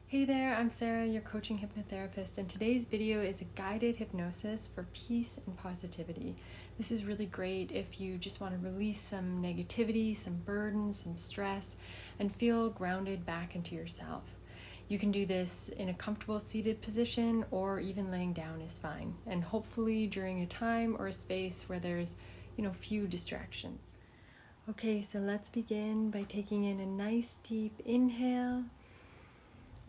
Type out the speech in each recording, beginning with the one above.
Hey there, I'm Sarah, your coaching hypnotherapist, and today's video is a guided hypnosis for peace and positivity. This is really great if you just want to release some negativity, some burdens, some stress, and feel grounded back into yourself. You can do this in a comfortable seated position or even laying down is fine, and hopefully during a time or a space where there's, few distractions. Okay, so let's begin by taking in a nice deep inhale.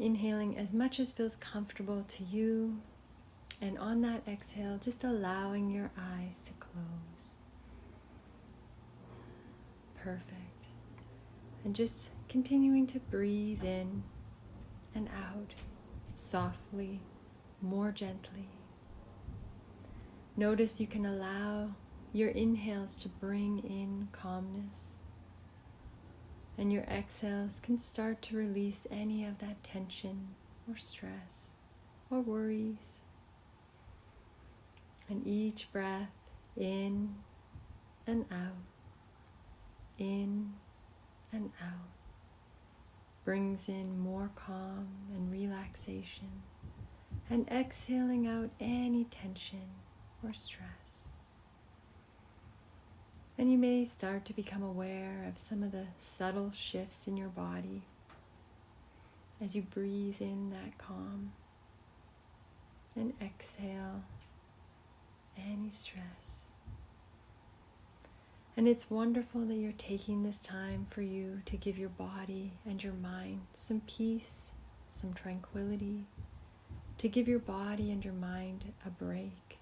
Inhaling as much as feels comfortable to you, and on that exhale, just allowing your eyes to close. Perfect. And just continuing to breathe in and out, softly, more gently. Notice you can allow your inhales to bring in calmness, and your exhales can start to release any of that tension or stress or worries. And each breath in and out, in and out, brings in more calm and relaxation, and exhaling out any tension or stress. And you may start to become aware of some of the subtle shifts in your body as you breathe in that calm and exhale any stress. And it's wonderful that you're taking this time for you to give your body and your mind some peace, some tranquility, to give your body and your mind a break.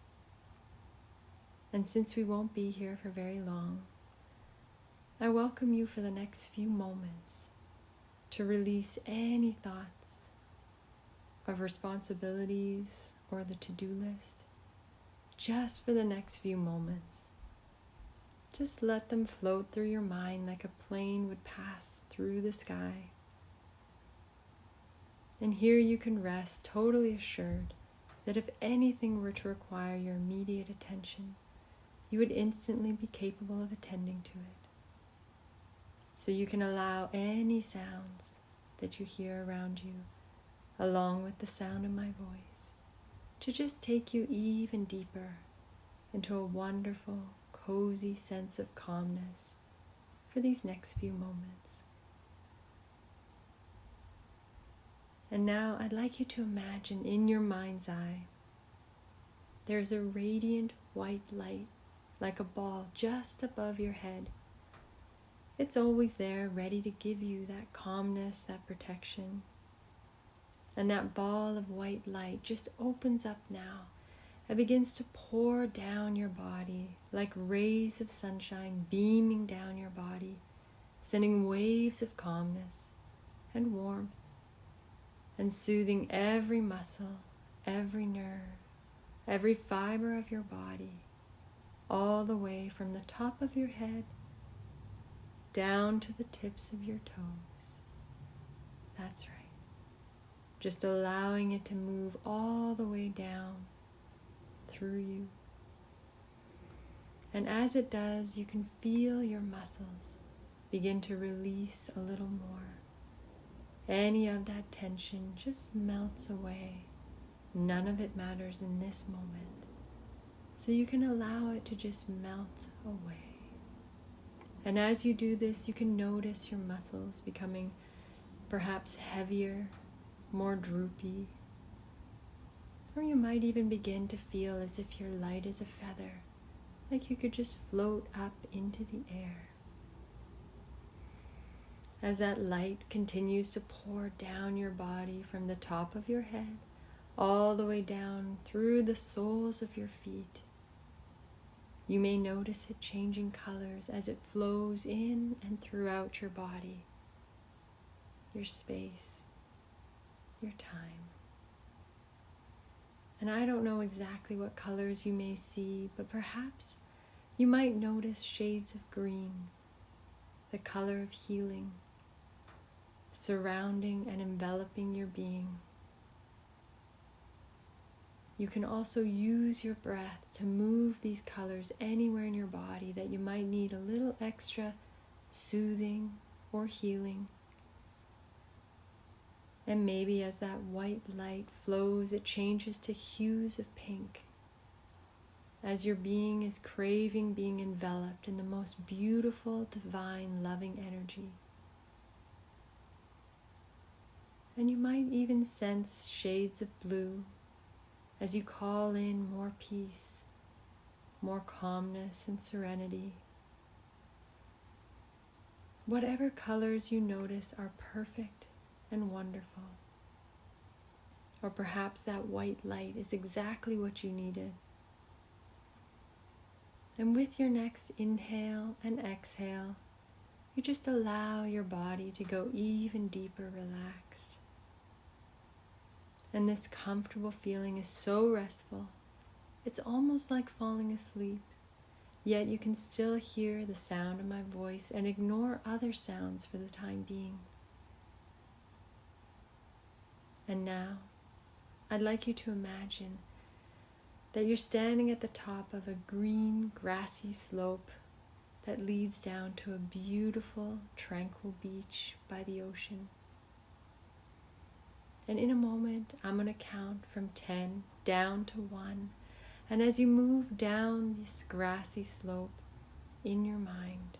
And since we won't be here for very long, I welcome you for the next few moments to release any thoughts of responsibilities or the to-do list. Just for the next few moments. Just let them float through your mind like a plane would pass through the sky. And here you can rest totally assured that if anything were to require your immediate attention, you would instantly be capable of attending to it. So you can allow any sounds that you hear around you, along with the sound of my voice, to just take you even deeper into a wonderful, cozy sense of calmness for these next few moments. And now I'd like you to imagine in your mind's eye, there's a radiant white light like a ball just above your head. It's always there, ready to give you that calmness, that protection. And that ball of white light just opens up now and begins to pour down your body like rays of sunshine beaming down your body, sending waves of calmness and warmth and soothing every muscle, every nerve, every fiber of your body, all the way from the top of your head down to the tips of your toes. That's right. Just allowing it to move all the way down through you. And as it does, you can feel your muscles begin to release a little more. Any of that tension just melts away. None of it matters in this moment. So you can allow it to just melt away. And as you do this, you can notice your muscles becoming perhaps heavier, more droopy. Or you might even begin to feel as if you're light as a feather, like you could just float up into the air. As that light continues to pour down your body from the top of your head, all the way down through the soles of your feet, you may notice it changing colors as it flows in and throughout your body, your space, your time. And I don't know exactly what colors you may see, but perhaps you might notice shades of green, the color of healing, surrounding and enveloping your being. You can also use your breath to move these colors anywhere in your body that you might need a little extra soothing or healing. And maybe as that white light flows, it changes to hues of pink, as your being is craving being enveloped in the most beautiful, divine, loving energy. And you might even sense shades of blue as you call in more peace, more calmness and serenity. Whatever colors you notice are perfect and wonderful. Or perhaps that white light is exactly what you needed. And with your next inhale and exhale, you just allow your body to go even deeper relaxed. And this comfortable feeling is so restful, it's almost like falling asleep. Yet you can still hear the sound of my voice and ignore other sounds for the time being. And now, I'd like you to imagine that you're standing at the top of a green, grassy slope that leads down to a beautiful, tranquil beach by the ocean. And in a moment, I'm going to count from 10 down to 1. And as you move down this grassy slope in your mind,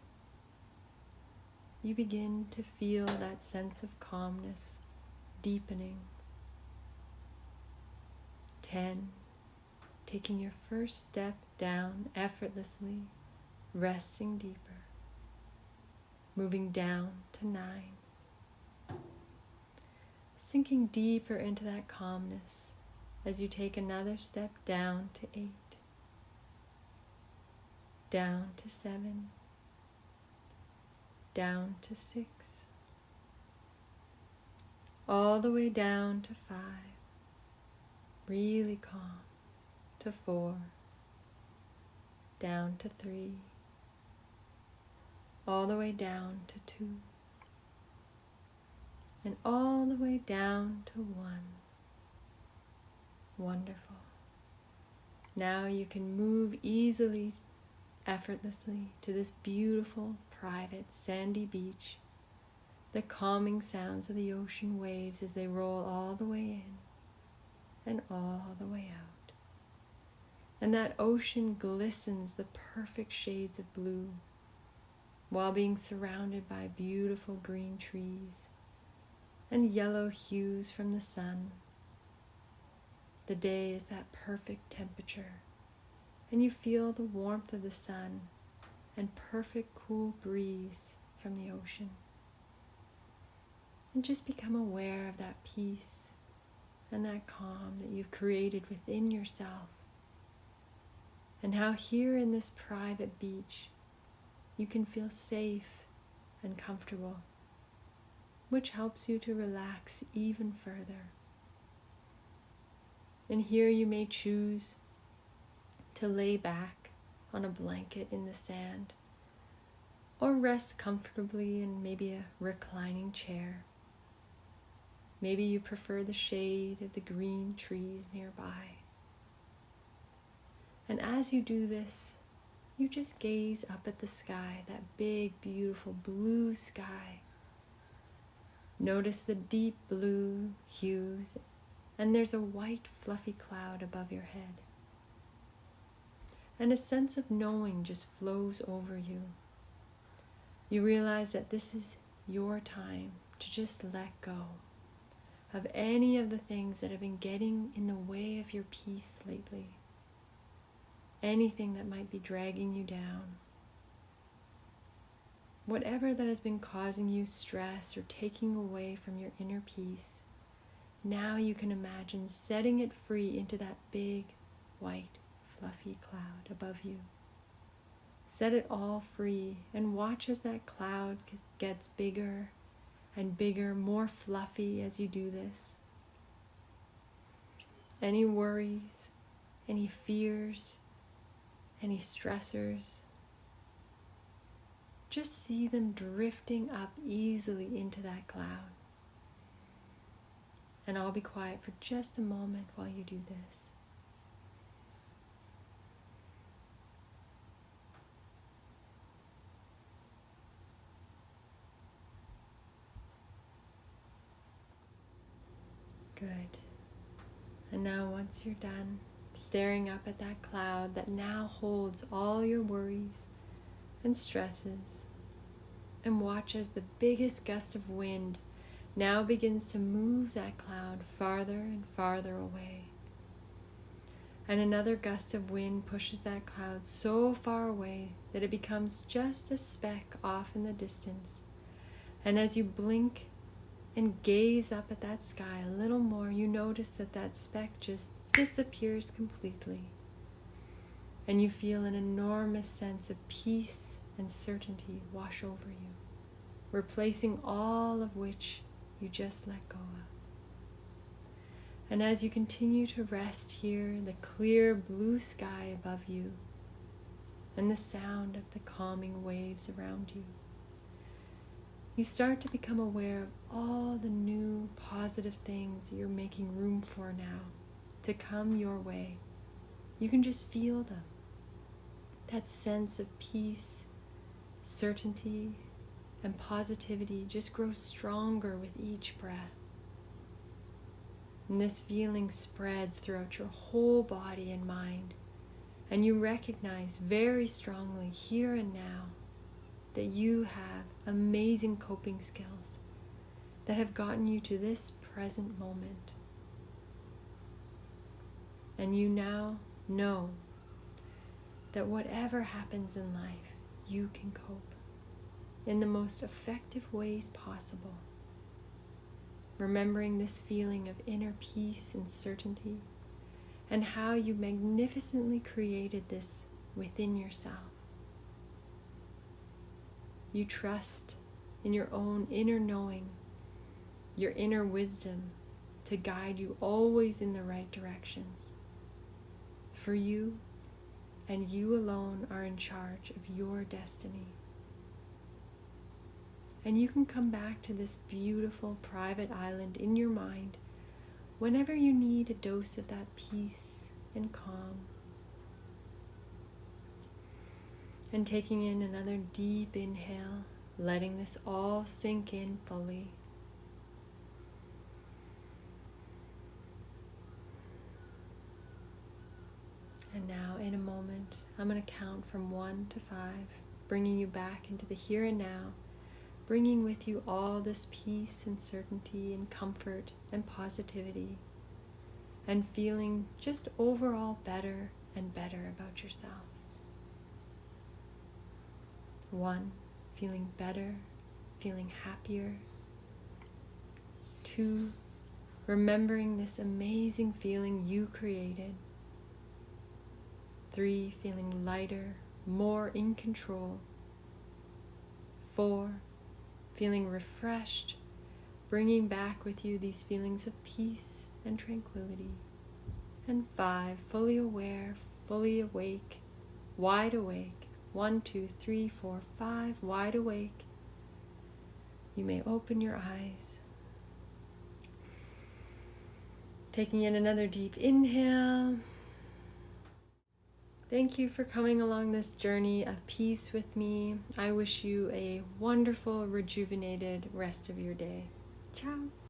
you begin to feel that sense of calmness deepening. 10, taking your first step down effortlessly, resting deeper. Moving down to 9. Sinking deeper into that calmness as you take another step down to 8. Down to 7. Down to 6. All the way down to 5. Really calm. To 4. Down to 3. All the way down to 2. And all the way down to 1. Wonderful. Now you can move easily, effortlessly to this beautiful, private, sandy beach. The calming sounds of the ocean waves as they roll all the way in and all the way out. And that ocean glistens the perfect shades of blue while being surrounded by beautiful green trees and yellow hues from the sun. The day is that perfect temperature, and you feel the warmth of the sun and perfect cool breeze from the ocean. And just become aware of that peace and that calm that you've created within yourself, and how here in this private beach you can feel safe and comfortable, which helps you to relax even further. And here you may choose to lay back on a blanket in the sand, or rest comfortably in maybe a reclining chair. Maybe you prefer the shade of the green trees nearby. And as you do this, you just gaze up at the sky, that big, beautiful blue sky. Notice the deep blue hues, and there's a white, fluffy cloud above your head. And a sense of knowing just flows over you. You realize that this is your time to just let go of any of the things that have been getting in the way of your peace lately. Anything that might be dragging you down. Whatever that has been causing you stress or taking away from your inner peace, now you can imagine setting it free into that big, white, fluffy cloud above you. Set it all free and watch as that cloud gets bigger and bigger, more fluffy as you do this. Any worries, any fears, any stressors, just see them drifting up easily into that cloud. And I'll be quiet for just a moment while you do this. Good. And now once you're done, staring up at that cloud that now holds all your worries and stresses, and watch as the biggest gust of wind now begins to move that cloud farther and farther away. And another gust of wind pushes that cloud so far away that it becomes just a speck off in the distance. And as you blink and gaze up at that sky a little more, you notice that that speck just disappears completely. And you feel an enormous sense of peace and certainty wash over you, replacing all of which you just let go of. And as you continue to rest here, the clear blue sky above you and the sound of the calming waves around you, you start to become aware of all the new positive things that you're making room for now to come your way. You can just feel them. That sense of peace, certainty, and positivity just grows stronger with each breath. And this feeling spreads throughout your whole body and mind, and you recognize very strongly here and now that you have amazing coping skills that have gotten you to this present moment. And you now know that whatever happens in life, you can cope in the most effective ways possible. Remembering this feeling of inner peace and certainty, and how you magnificently created this within yourself. You trust in your own inner knowing, your inner wisdom to guide you always in the right directions. For you and you alone are in charge of your destiny. And you can come back to this beautiful private island in your mind whenever you need a dose of that peace and calm. And taking in another deep inhale, letting this all sink in fully. And now in a moment, I'm going to count from 1 to 5, bringing you back into the here and now, bringing with you all this peace and certainty and comfort and positivity, and feeling just overall better and better about yourself. 1, feeling better, feeling happier. 2, remembering this amazing feeling you created. 3, feeling lighter, more in control. 4, feeling refreshed, bringing back with you these feelings of peace and tranquility. And 5, fully aware, fully awake, wide awake. 1, 2, 3, 4, 5, wide awake. You may open your eyes. Taking in another deep inhale. Thank you for coming along this journey of peace with me. I wish you a wonderful, rejuvenated rest of your day. Ciao.